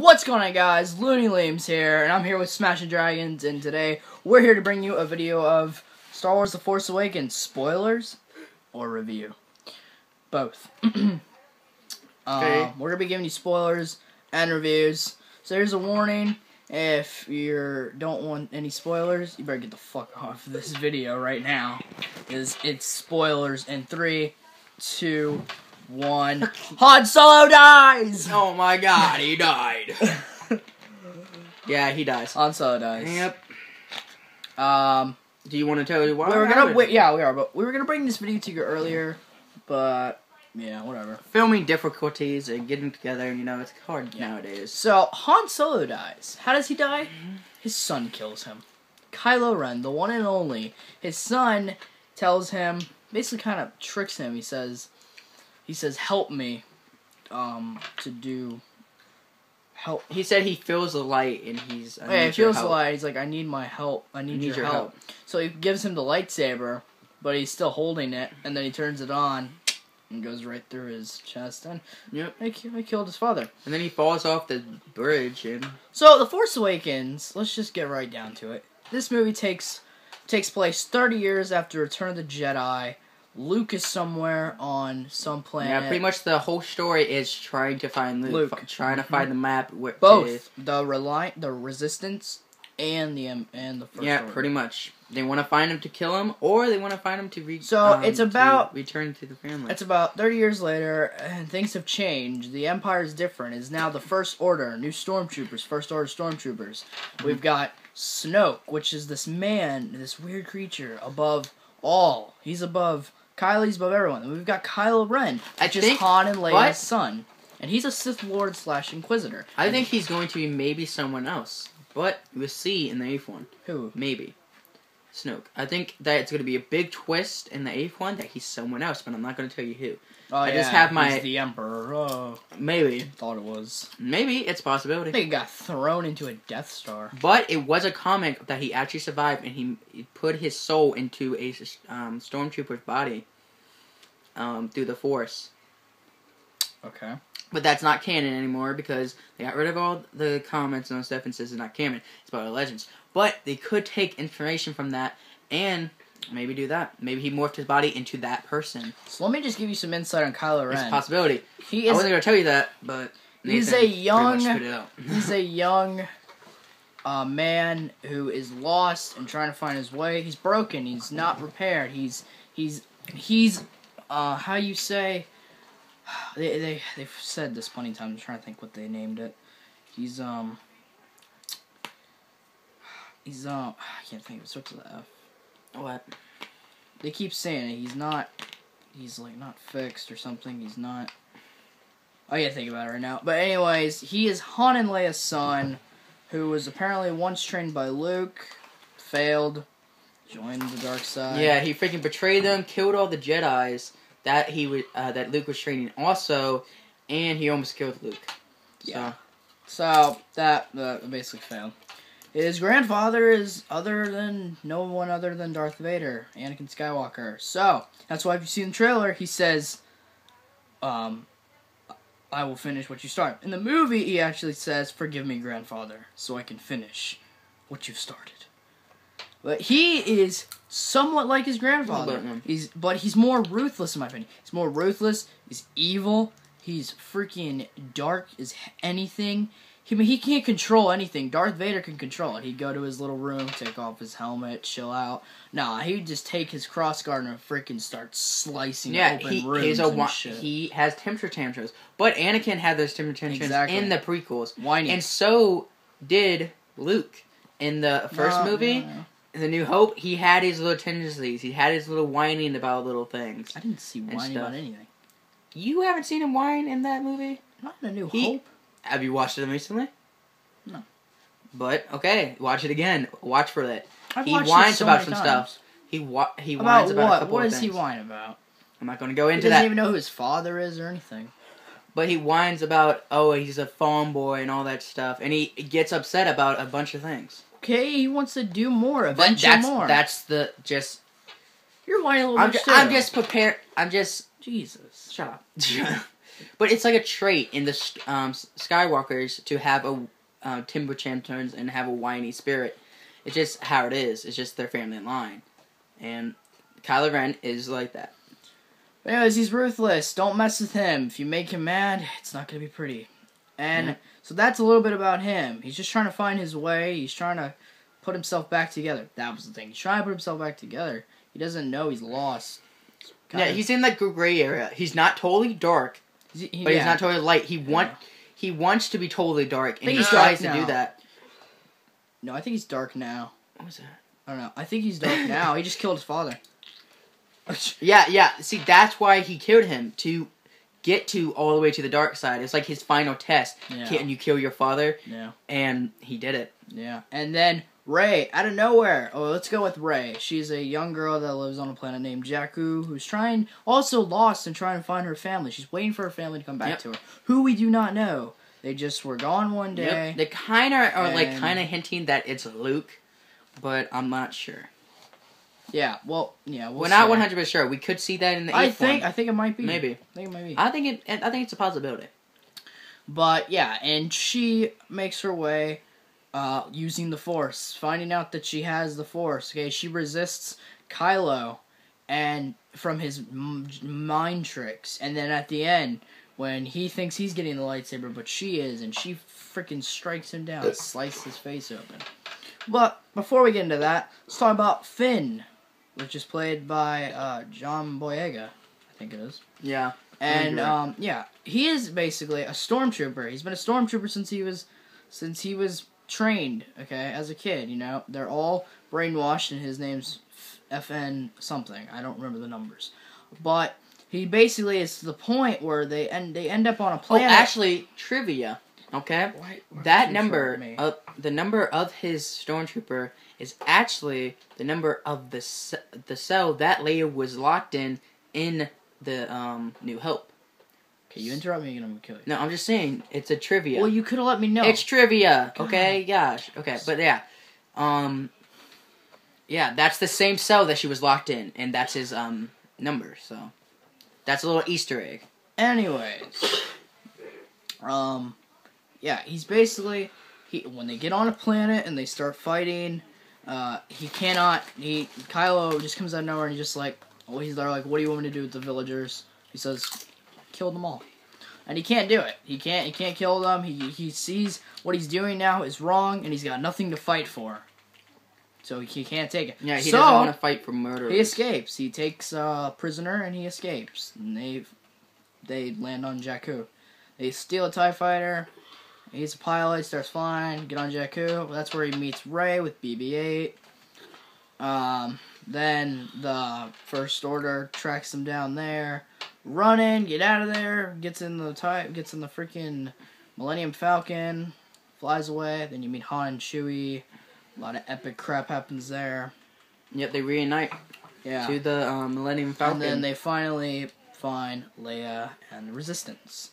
What's going on, guys? Looney Liam's here, and I'm here with Smashing Dragons, and today we're here to bring you a video of Star Wars The Force Awakens. Spoilers or review? Both. Okay. We're going to be giving you spoilers and reviews. So here's a warning. If you don't want any spoilers, you better get the fuck off this video right now. Because it's spoilers in 3, 2, 1. Han Solo dies! Oh my god, he died. Yeah, he dies. Han Solo dies. Yep. Do you want to tell me why? We were gonna wait. Yeah, we are. But we were gonna bring this video to you earlier, but yeah, whatever. Filming difficulties and getting together, you know, it's hard nowadays. So Han Solo dies. How does he die? His son kills him. Kylo Ren, the one and only. His son tells him, basically, kind of tricks him. He says, "Help me, to do." Help. He said he feels the light, and he's. Yeah, he feels the light. He's like, I need my help. I need your help. So he gives him the lightsaber, but he's still holding it, and then he turns it on, and goes right through his chest, and I killed his father. And then he falls off the bridge, and... So, The Force Awakens, let's just get right down to it. This movie takes place 30 years after Return of the Jedi. Luke is somewhere on some planet. Yeah, pretty much the whole story is trying to find Luke. Trying to find the map. Both the Resistance and the First Order. Yeah, pretty much. They want to find him to kill him, or they want to find him to return to the family. It's about 30 years later, and things have changed. The Empire is different. It's now the First Order, new stormtroopers, First Order stormtroopers. We've got Snoke, which is this man, this weird creature above all. He's above. Kylie's above everyone. And we've got Kylo Ren, which is Han and Leia's son. And he's a Sith Lord / Inquisitor. I think he's going to be maybe someone else. But we'll see in the 8th one. Who? Maybe. Snoke. I think that it's going to be a big twist in the 8th one that he's someone else, but I'm not going to tell you who. I just have my... He's the Emperor. Oh. Maybe. Thought it was. Maybe. It's a possibility. I think he got thrown into a Death Star. But it was a comic that he actually survived, and he put his soul into a stormtrooper's body through the Force. Okay. But that's not canon anymore because they got rid of all the comments and stuff and says it's not canon. It's about the legends. But they could take information from that and maybe do that. Maybe he morphed his body into that person. So let me just give you some insight on Kylo Ren. It's a possibility. I wasn't going to tell you that, but he's a young man who is lost and trying to find his way. He's broken. He's not prepared. He's how you say... They've said this plenty of times. I'm trying to think what they named it. He's I can't think of it. It starts with an F. What? They keep saying it. He's like not fixed or something. He's not. I can't think about it right now. But anyways, he is Han and Leia's son, who was apparently once trained by Luke, failed, joined the dark side. Yeah, he freaking betrayed them, killed all the Jedis that that Luke was training also, and he almost killed Luke. Yeah. So that basically failed. His grandfather is no one other than Darth Vader, Anakin Skywalker. So that's why if you see in the trailer, he says, "I will finish what you start." In the movie, he actually says, "Forgive me, grandfather, so I can finish what you've started." But he is somewhat like his grandfather. But he's more ruthless, in my opinion. He's more ruthless. He's evil. He's freaking dark as anything. He can't control anything. Darth Vader can control it. He'd go to his little room, take off his helmet, chill out. Nah, he'd just take his crossguard and freaking start slicing open rooms and shit. He has temper tantrums. But Anakin had those temper tantrums in the prequels. Whining. And so did Luke. In the first movie... No. In The New Hope, he had his little tendencies. He had his little whining about little things. I didn't see whining about anything. You haven't seen him whine in that movie? Not in A New Hope. Have you watched it recently? No. But, okay, watch it again. Watch for it. He whines about some stuff. He whines about a couple of things. What does he whine about? I'm not going to go into that. He doesn't even know who his father is or anything. But he whines about, he's a farm boy and all that stuff. And he gets upset about a bunch of things. Okay, he wants to do more, adventure more. That's the, just... You're whining a little bit too. I'm just prepared. Jesus. Shut up. But it's like a trait in the Skywalkers to have a timber tantrums and have a whiny spirit. It's just how it is. It's just their family line. And Kylo Ren is like that. Anyways, he's ruthless. Don't mess with him. If you make him mad, it's not going to be pretty. And so that's a little bit about him. He's just trying to find his way. He's trying to put himself back together. That was the thing. He's trying to put himself back together. He doesn't know he's lost. Yeah, he's in that gray area. He's not totally dark, but he's not totally light. He wants to be totally dark, and he tries to do that. No, I think he's dark now. What was that? I don't know. I think he's dark now. He just killed his father. Yeah. See, that's why he killed him, to get to all the way to the dark side. It's like his final test. Yeah. Can you kill your father? Yeah. And he did it. Yeah. And then Rey, out of nowhere. Oh, let's go with Rey. She's a young girl that lives on a planet named Jakku, who's also lost and trying to find her family. She's waiting for her family to come back to her. Who we do not know. They just were gone one day. Yep. They kind of are hinting that it's Luke, but I'm not sure. Yeah, well, we're not 100% sure. We could see that in the eighth one. I think it might be. Maybe. I think it might be. I think it's a possibility. But yeah, and she makes her way using the Force, finding out that she has the Force. Okay, she resists Kylo and from his mind tricks, and then at the end, when he thinks he's getting the lightsaber, but she is, and she freaking strikes him down, slices his face open. But before we get into that, let's talk about Finn, which is played by John Boyega, I think it is. Yeah. And he is basically a stormtrooper. He's been a stormtrooper since he was trained, okay, as a kid, you know. They're all brainwashed, and his name's FN something. I don't remember the numbers. But he basically is to the point where they end up on a planet. Oh, actually, trivia. Okay, that number, the number of his stormtrooper is actually the number of the cell that Leia was locked in the New Hope. Okay, you interrupt me again, I'm gonna kill you. No, I'm just saying it's a trivia. Well, you could have let me know. It's trivia. Okay, gosh. Okay, but yeah, that's the same cell that she was locked in, and that's his number. So that's a little Easter egg. Anyways, yeah, he's basically when they get on a planet and they start fighting, Kylo just comes out of nowhere and he's just like, they're like, what do you want me to do with the villagers? He says, kill them all. And he can't do it. He can't kill them. He sees what he's doing now is wrong, and he's got nothing to fight for. So he can't take it. Yeah, he doesn't want to fight for murder. He escapes. He takes a prisoner and he escapes. And they land on Jakku. They steal a TIE fighter. He's a pilot, starts flying, get on Jakku. That's where he meets Rey with BB-8. Then the First Order tracks him down there. Running, get out of there, gets in the freaking Millennium Falcon, flies away. Then you meet Han and Chewie. A lot of epic crap happens there. Yep, they reunite. Yeah. To the Millennium Falcon. And then they finally find Leia and the Resistance.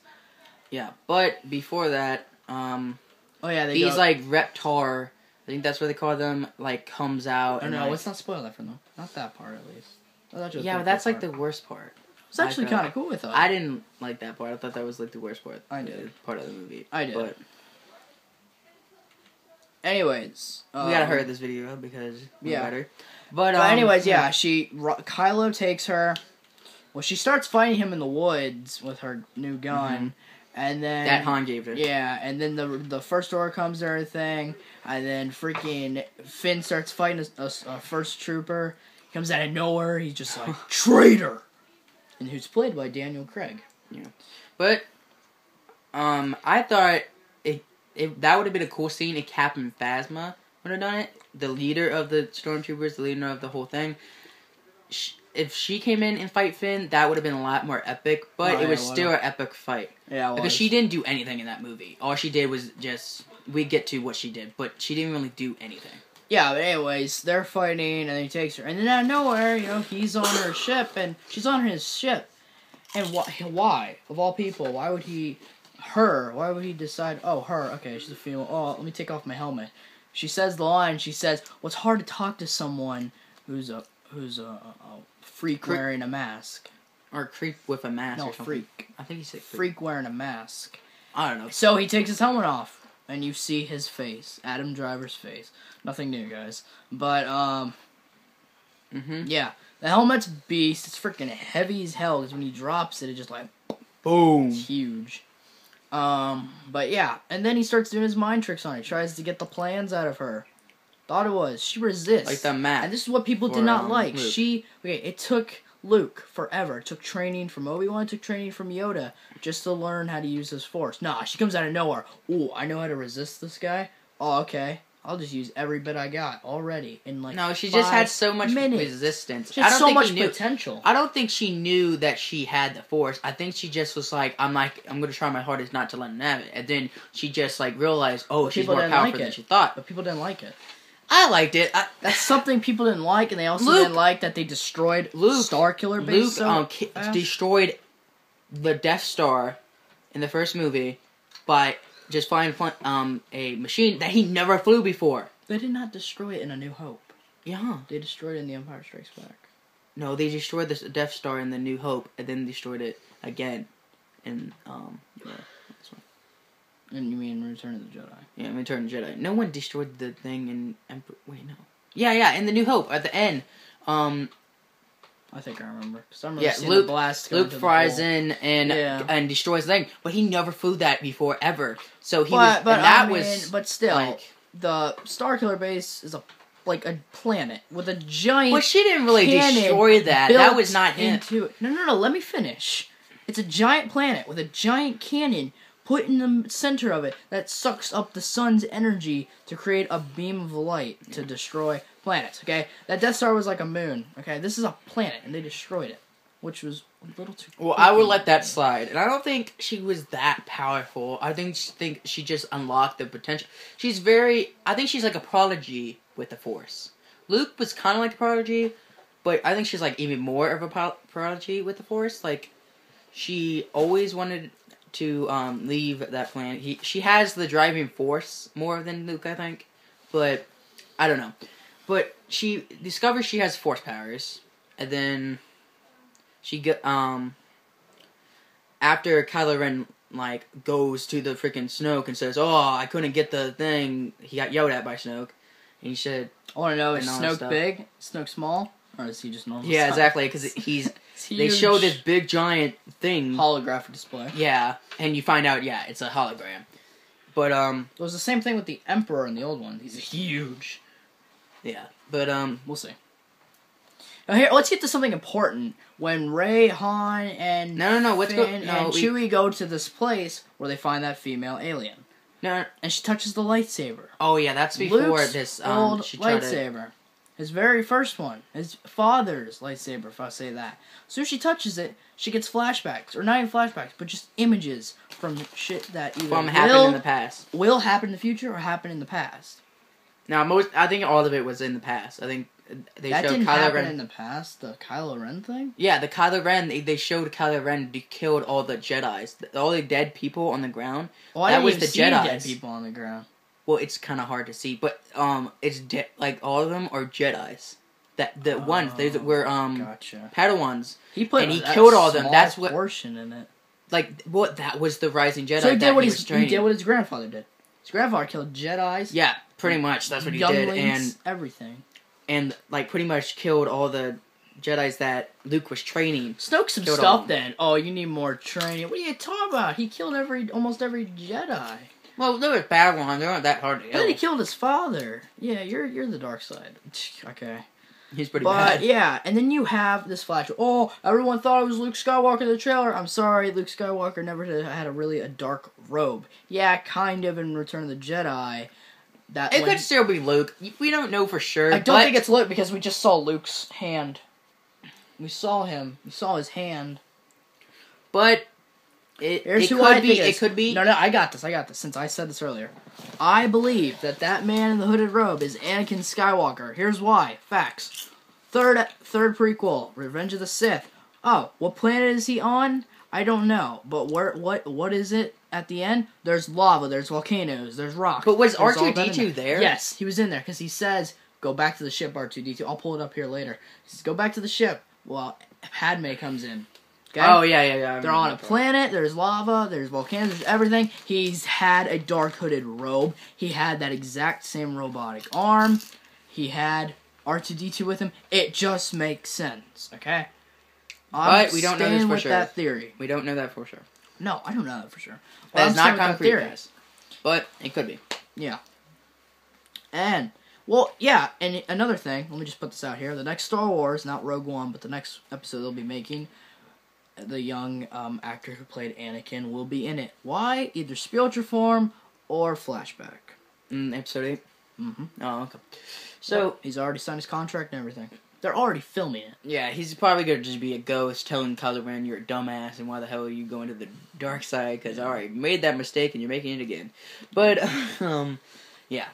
Yeah, but before that, these like Reptar, I think that's what they call them, like comes out. Oh no, let's not spoil that for them. Not that part at least. Yeah, but that's like the worst part. It's actually kind of cool, I thought. I didn't like that part. I thought that was like the worst part. I did. Part of the movie. I did. But anyways, we gotta hurry this video because we're better. But anyways, Kylo takes her. Well, she starts fighting him in the woods with her new gun, and then that Han gave her. Yeah, and then the First Order comes to everything, and then freaking Finn starts fighting a first trooper. He comes out of nowhere. He's just like traitor, and who's played by Daniel Craig. Yeah, but I thought that would have been a cool scene if Captain Phasma would have done it. The leader of the stormtroopers, the leader of the whole thing. If she came in and fight Finn, that would have been a lot more epic, but it was still an epic fight. Yeah, because she didn't do anything in that movie. All she did was we get to what she did, but she didn't really do anything. Yeah, but anyways, they're fighting, and he takes her, and then out of nowhere, he's on her ship, and she's on his ship. And why? Of all people, why would he decide, oh, her, okay, she's a female, oh, let me take off my helmet. She says the line, she says, well, it's hard to talk to someone who's a freak wearing a mask. Or creep with a mask No, or something. freak. I think he said freak. Freak wearing a mask. I don't know. So he takes his helmet off, and you see his face. Adam Driver's face. Nothing new, guys. But, yeah. The helmet's beast. It's freaking heavy as hell, because when he drops it, it just, like, boom. It's huge. But yeah. And then he starts doing his mind tricks on her. He tries to get the plans out of her. Thought it was. She resists. Like the map. And this is what people did not like. Luke. It took Luke forever. It took training from Obi-Wan, it took training from Yoda, just to learn how to use his Force. Nah, she comes out of nowhere. Ooh, I know how to resist this guy? Oh, okay. I'll just use every bit I got already in like No, she just had so much minutes. resistance. She had so much potential. I don't think she knew that she had the Force. I think she just was like, I'm gonna try my hardest not to let him have it. And then she just like realized, oh, she's more powerful than she thought. But people didn't like it. I liked it. That's something people didn't like, and they also didn't like that they destroyed Starkiller base. Luke destroyed the Death Star in the first movie by just flying a machine that he never flew before. They did not destroy it in A New Hope. Yeah. They destroyed it in The Empire Strikes Back. No, they destroyed the Death Star in The New Hope, and then destroyed it again in, this one. And you mean Return of the Jedi? Yeah, Return of the Jedi. No one destroyed the thing in Wait, no. Yeah, in The New Hope, at the end. I think I remember. Cause I remember seeing Luke, the blast Luke flies in and destroys the thing, but he never flew that before ever. So he but still, like, the Starkiller base is a planet with a giant. Well, she didn't really destroy that. That was not him. No. Let me finish. It's a giant planet with a giant cannon put in the center of it that sucks up the sun's energy to create a beam of light to destroy planets, okay? That Death Star was like a moon, okay? This is a planet, and they destroyed it, which was a little too... Well, I would let that slide, and I don't think she was that powerful. I think she just unlocked the potential. I think she's like a prodigy with the Force. Luke was kind of like a prodigy, but I think she's like even more of a prodigy with the Force. Like, she always wanted to leave that planet. She has the driving force more than Luke, I think, but I don't know. But she discovers she has Force powers, and then she after Kylo Ren like goes to the freaking Snoke and says, "Oh, I couldn't get the thing." He got yelled at by Snoke, and he said, "I want to know, is Snoke big? Snoke small?" Or is he just normal? Yeah, exactly, because they show this big giant thing. Holographic display. Yeah, and you find out, it's a hologram. But, it was the same thing with the Emperor in the old one. He's huge. Yeah, but, we'll see. Now here, let's get to something important. When Rey, Han, and Chewie go to this place where they find that female alien. No. And she touches the lightsaber. Oh, yeah, that's before Luke's this, old lightsaber. His very first one. His father's lightsaber, if I say that. So she touches it, she gets flashbacks. Or not even flashbacks, but just images from shit that either happened in the past. Will happen in the future or happen in the past. Now, I think all of it was in the past. I think they that showed didn't Kylo happen Ren. in the past, the Kylo Ren thing? Yeah, the Kylo Ren, they showed Kylo Ren killed all the Jedis. All the dead people on the ground. Well, that was the Jedis. Dead people on the ground. Well, it's kind of hard to see, but it's like all of them are Jedis. The ones they were gotcha. Padawans. He killed all of them. That's what portion in it. Like what? That was the Rising Jedi. So he did what his grandfather did. His grandfather killed Jedis. Yeah, pretty much. That's what he did, and everything. And like pretty much killed all the Jedis that Luke was training. Snoke some stuff. Then you need more training. What are you talking about? He killed almost every Jedi. Well, there was bad ones. They weren't that hard to kill. Then he killed his father. Yeah, you're the dark side. Okay. He's pretty bad. But, yeah, and then you have this flash. Oh, everyone thought it was Luke Skywalker in the trailer. I'm sorry, Luke Skywalker never had a dark robe. Yeah, kind of in Return of the Jedi. It could still be Luke. We don't know for sure. I don't think it's Luke because we just saw Luke's hand. We saw him. We saw his hand. But it could be. No, I got this. Since I said this earlier. I believe that man in the hooded robe is Anakin Skywalker. Here's why. Facts. Third prequel, Revenge of the Sith. Oh, what planet is he on? I don't know. But what is it at the end? There's lava, there's volcanoes, there's rocks. But was R2-D2 there? Yes, he was in there because he says, go back to the ship, R2-D2. I'll pull it up here later. He says, go back to the ship. Well, Padme comes in. Okay? Oh, yeah. They're on a planet, there's lava, there's volcanoes, there's everything. He's had a dark hooded robe. He had that exact same robotic arm. He had R2-D2 with him. It just makes sense, okay? But we don't know this for sure. That theory. We don't know that for sure. No, I don't know that for sure. That's not concrete, guys. But it could be. Yeah. And, well, yeah, and another thing, let me just put this out here. The next Star Wars, not Rogue One, but the next episode they'll be making, the young actor who played Anakin will be in it. Why? Either spiritual form or flashback. Episode 8? Mm-hmm. Oh, okay. So, he's already signed his contract and everything. They're already filming it. Yeah, he's probably going to just be a ghost telling Kylo Ren you're a dumbass and why the hell are you going to the dark side because, alright, you made that mistake and you're making it again. But, yeah.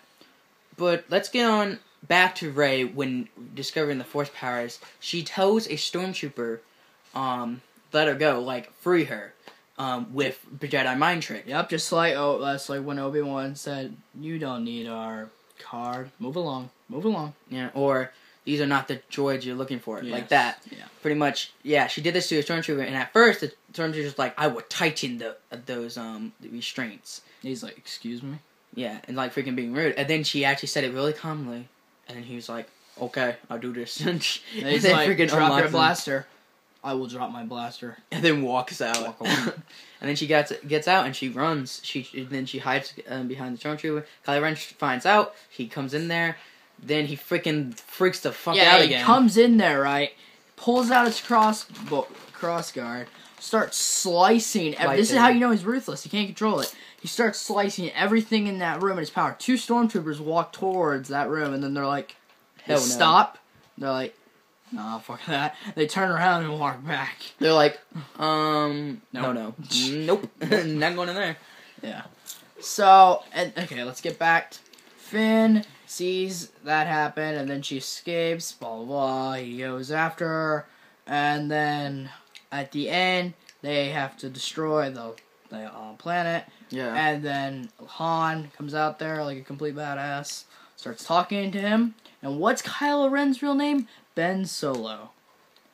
But let's get on back to Rey when discovering the Force powers. She tells a stormtrooper, let her go, like, free her, with Jedi mind trick. Yep, just like, that's like when Obi-Wan said, you don't need our card. Move along. Yeah, or these are not the droids you're looking for. Yes. Like that. Yeah. Pretty much, yeah, she did this to a stormtrooper, and at first, the stormtrooper was like, I will tighten those restraints. He's like, excuse me? Yeah, and like freaking being rude. And then she actually said it really calmly, and then he was like, okay, I'll do this. and he's then like, freaking drop your blaster. I will drop my blaster. And then walks out. And then she gets out and she runs. Then she hides behind the stormtrooper. Kylo Ren finds out. He comes in there. Then he freaking freaks the fuck out again. He comes in there, right? Pulls out his crossguard. Starts slicing. This is how you know he's ruthless. He can't control it. He starts slicing everything in that room in his power. 2 stormtroopers walk towards that room, and then they're like, hell no. Stop. They're like, nah, fuck that. They turn around and walk back. They're like, no. Nope. Not going in there. Yeah. So, okay, let's get back. Finn sees that happen, and then she escapes, blah, blah, blah. He goes after her, and then at the end, they have to destroy the planet. Yeah. And then Han comes out there like a complete badass, starts talking to him. And what's Kylo Ren's real name? Ben Solo.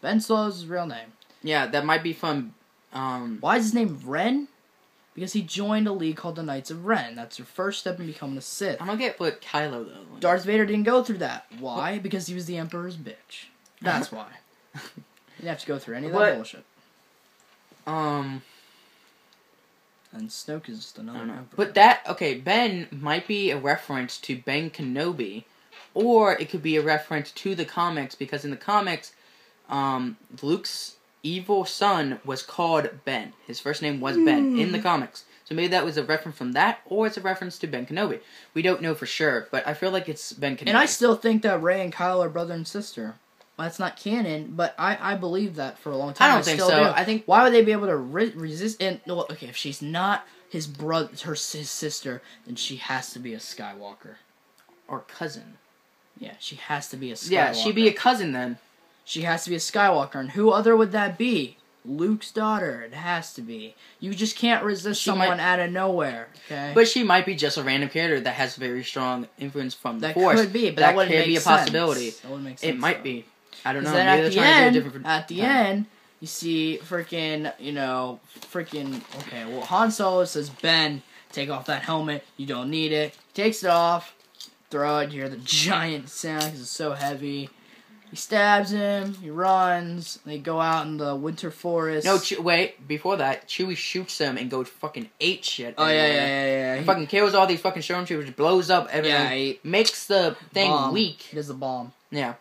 Ben Solo's his real name. Yeah, that might be from, Why is his name Ren? Because he joined a league called the Knights of Ren. That's your first step in becoming a Sith. I don't get what Kylo, though. Darth Vader didn't go through that. Why? Because he was the Emperor's bitch. That's why. You didn't have to go through any of that bullshit. And Snoke is just another Emperor. But Ben might be a reference to Ben Kenobi. Or it could be a reference to the comics, because in the comics, Luke's evil son was called Ben. His first name was Ben in the comics. So maybe that was a reference from that, or it's a reference to Ben Kenobi. We don't know for sure, but I feel like it's Ben Kenobi. And I still think that Rey and Kylo are brother and sister. That's not canon, but I believe that for a long time. I don't think so. I think why would they be able to resist? And okay, if she's not his brother, his sister, then she has to be a Skywalker or cousin. Yeah, she has to be a Skywalker. Yeah, she'd be a cousin then. She has to be a Skywalker, and who other would that be? Luke's daughter. It has to be. You just can't resist someone out of nowhere. Okay, but she might be just a random character that has very strong influence from the that Force. Could be, but that wouldn't could make be a sense. possibility. That wouldn't make sense. It might be. I don't know. Then maybe at the end, you see okay, well, Han Solo says, Ben, take off that helmet. You don't need it. He takes it off. Throw it. You hear the giant sound because it's so heavy. He stabs him. He runs. They go out in the winter forest. No, wait. Before that, Chewie shoots them and goes fucking ape shit. Oh, yeah. He fucking kills all these fucking stormtroopers, blows up everything. Yeah, he makes the thing weak. He does the bomb. Yeah.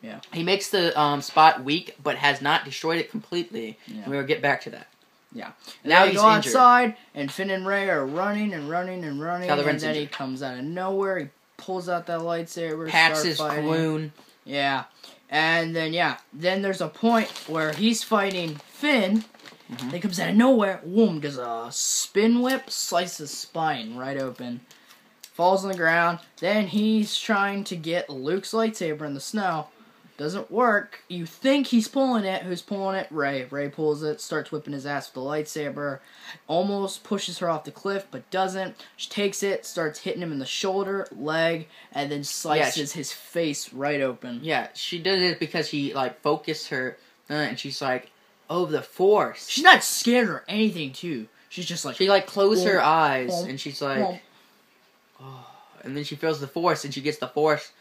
Yeah. He makes the spot weak, but has not destroyed it completely. Yeah. And we'll get back to that. Yeah. And now he's go injured. Outside, and Finn and Rey are running and running and running. And then he comes out of nowhere. He pulls out that lightsaber. Packs his balloon. Yeah. And then, then there's a point where he's fighting Finn. Mm-hmm. He comes out of nowhere. Whoom, does a spin whip, slices his spine right open. Falls on the ground. Then he's trying to get Luke's lightsaber in the snow. Doesn't work. You think he's pulling it. Who's pulling it? Rey. Rey pulls it, starts whipping his ass with the lightsaber. Almost pushes her off the cliff, but doesn't. She takes it, starts hitting him in the shoulder, leg, and then slices his face right open. Yeah, she did it because he, focused her, and she's like, Oh, the Force. She's not scared or anything, too. She's just like... She, like, closes her eyes, and she's like... Oh, and then she feels the Force, and she gets the Force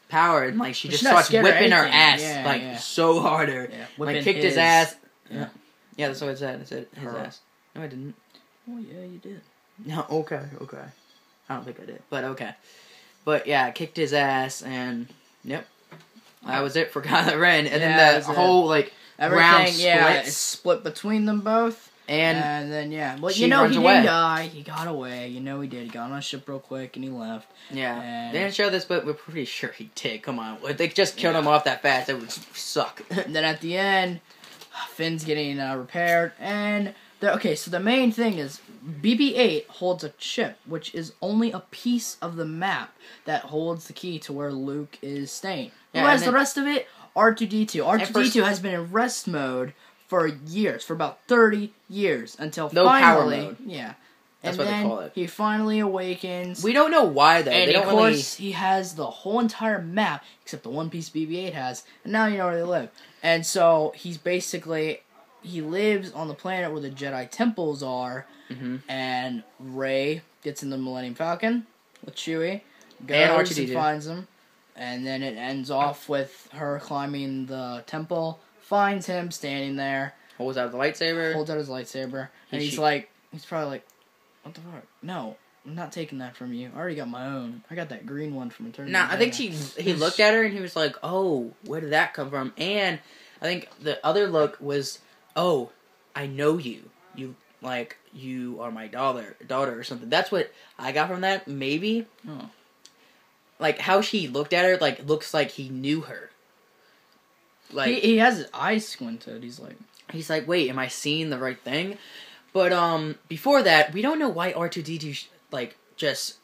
power, and, like, she just starts whipping her ass, so harder. Yeah, like, kicked his ass. Yeah. Yeah, that's what it said. It said his ass. No, I didn't. Oh, yeah, you did. No, okay. I don't think I did, but okay. But, yeah, kicked his ass, and, yep. That was it for Kylo Ren. And then the whole, like, round splits. Yeah, it's split between them both. And then, well, he didn't die. He got away. He did. He got on a ship real quick, and he left. Yeah. They didn't show this, but we're pretty sure he did. Come on. If they just killed him off that fast, it would suck. And then at the end, Finn's getting repaired, and... so the main thing is BB-8 holds a chip, which is only a piece of the map that holds the key to where Luke is staying. Who has the rest of it? R2-D2. R2-D2 has been in rest mode for years, for about 30 years, until finally... power mode. Yeah. That's what they call it. He finally awakens. We don't know why, though. And of course, he has the whole entire map, except the one piece BB-8 has, and now you know where they live. And so, he's basically... He lives on the planet where the Jedi temples are, and Rey gets in the Millennium Falcon with Chewie, goes and finds him, and then it ends off with her climbing the temple, finds him standing there, holds out his lightsaber, and he's probably like, what the fuck? No, I'm not taking that from you. I already got my own. I got that green one from Eternity. Nah, I think he looked at her and he was like, oh, where did that come from? And I think the other look was, oh, I know you. You are my daughter or something. That's what I got from that, maybe. Oh. Like, how she looked at her, like, looks like he knew her. Like he has his eyes squinted. He's like, wait, am I seeing the right thing? But, before that, we don't know why R2-D2, like, just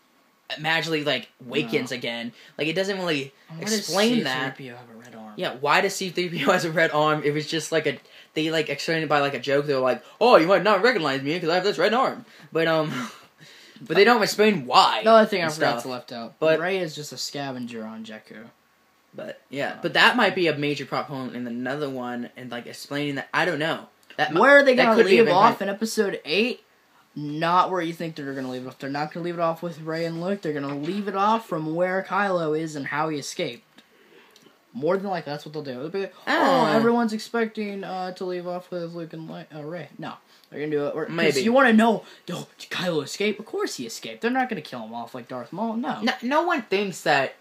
magically, like, wakens again. Like, it doesn't really explain that. C-3PO have a red arm? Yeah, why does C-3PO has a red arm? It was just like they, like, explained it by, like, a joke. They were like, oh, you might not recognize me because I have this red arm. But they don't explain why. The other thing I forgot to left out. But Rey is just a scavenger on Jakku. But, yeah. But that might be a major plot point in another one, and, like, explaining that. I don't know. Where are they going to leave off in Episode 8? Not where you think they're going to leave it off. They're not going to leave it off with Rey and Luke. They're going to leave it off from where Kylo is and how he escaped. More than likely, that's what they'll do. They'll be like, everyone's expecting to leave off with Luke and Rey. No. They're going to do it. Maybe. You want to know, did Kylo escape? Of course he escaped. They're not going to kill him off like Darth Maul. No. No one thinks that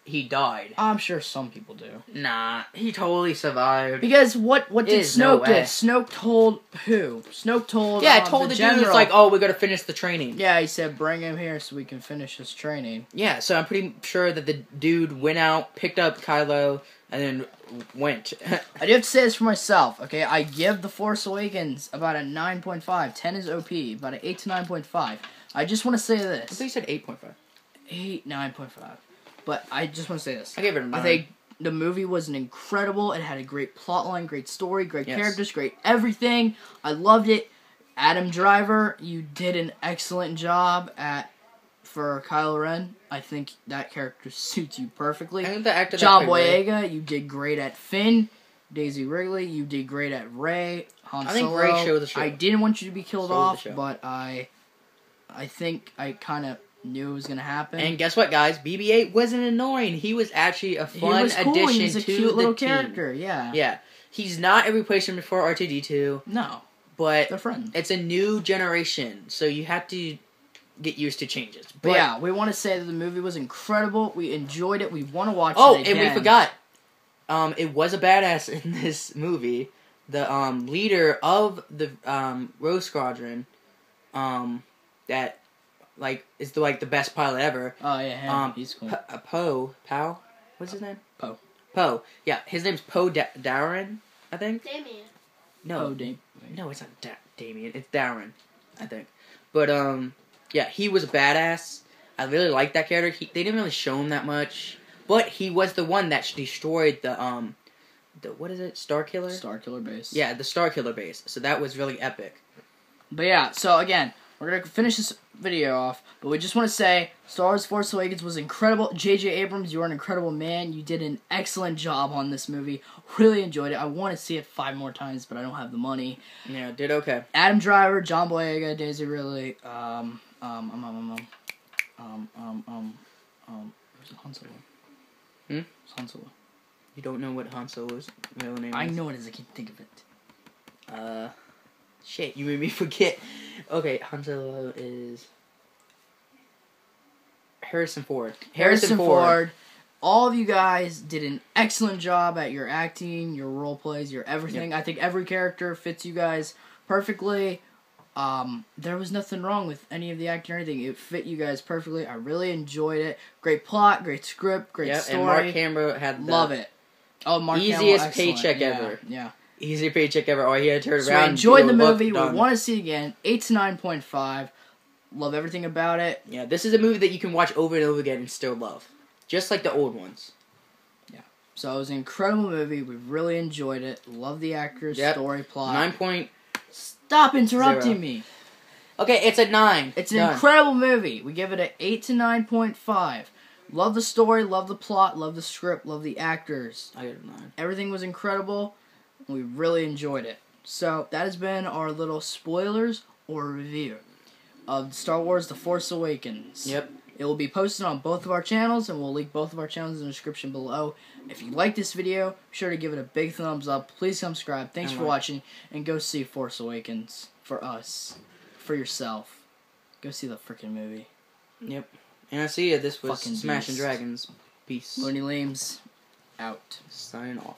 he died. I'm sure some people do. Nah, he totally survived. Because what did Snoke do? Snoke told who? Snoke told told the dude who's like, oh, we gotta finish the training. Yeah, he said, bring him here so we can finish his training. Yeah, so I'm pretty sure that the dude went out, picked up Kylo, and then went. I do have to say this for myself, okay? I give The Force Awakens about a 9.5. 10 is OP, about an 8 to 9.5. I just want to say this. I think you said 8.5. 9.5. But I just want to say this. I gave it a 9. I think the movie was incredible. It had a great plotline, great story, great characters, great everything. I loved it. Adam Driver, you did an excellent job for Kylo Ren. I think that character suits you perfectly. I think the actor John Boyega, you did great at Finn. Daisy Wrigley, you did great at Rey. Han Solo. I think Rey showed the show. I didn't want you to be killed off, but I think I kind of knew it was going to happen. And guess what, guys? BB-8 wasn't annoying. He was actually a fun addition He's a to cute little team. character, yeah. Yeah. He's not a replacement for R2-D2. No. But they're friends. It's a new generation, so you have to get used to changes. But yeah, we want to say that the movie was incredible. We enjoyed it. We want to watch it again. Oh, and we forgot. It was a badass in this movie. The leader of the Rogue Squadron, that is the best pilot ever. Oh yeah, he's cool. Poe. What's his name? Poe. Yeah, his name's Poe Dameron, I think. Damien. No, no, it's not Damien. It's Darren, I think. But yeah, he was a badass. I really liked that character. They didn't really show him that much, but he was the one that destroyed the what is it? Starkiller? Starkiller base. Yeah, the Starkiller base. So that was really epic. But yeah, so again, we're going to finish this video off, but we just want to say Star Wars Force Awakens was incredible. J.J. Abrams, you are an incredible man. You did an excellent job on this movie. Really enjoyed it. I want to see it 5 more times, but I don't have the money. Yeah, did okay. Adam Driver, John Boyega, Daisy Ridley, Han Solo. Han Solo. You don't know what Han Solo's real name is? I know it is. I can't think of it. Shit, you made me forget. Okay, Han Solo is Harrison Ford. Harrison Ford. All of you guys did an excellent job at your acting, your role plays, your everything. Yep. I think every character fits you guys perfectly. There was nothing wrong with any of the acting or anything. It fit you guys perfectly. I really enjoyed it. Great plot, great script, great story. And Mark Hamill had the love it. Oh, Mark easiest Hamill, paycheck ever. Yeah. Easy paycheck ever. Oh, he had to turn so around. I enjoyed the movie. We want to see it again. 8 to 9.5. Love everything about it. Yeah, this is a movie that you can watch over and over again and still love. Just like the old ones. Yeah. So it was an incredible movie. We really enjoyed it. Love the actors, story, plot. 9. Stop interrupting me. Okay, it's a 9. It's an incredible movie. We give it an 8 to 9.5. Love the story, love the plot, love the script, love the actors. I get a 9. Everything was incredible. We really enjoyed it. So that has been our little spoilers or review of Star Wars The Force Awakens. Yep. It will be posted on both of our channels, and we'll link both of our channels in the description below. If you like this video, be sure to give it a big thumbs up. Please subscribe. Thanks for watching, and go see Force Awakens for us, for yourself. Go see the freaking movie. Yep. And I see you. This was Fucking Smashing beast. Dragons. Peace. Looney Lames, out. Signing off.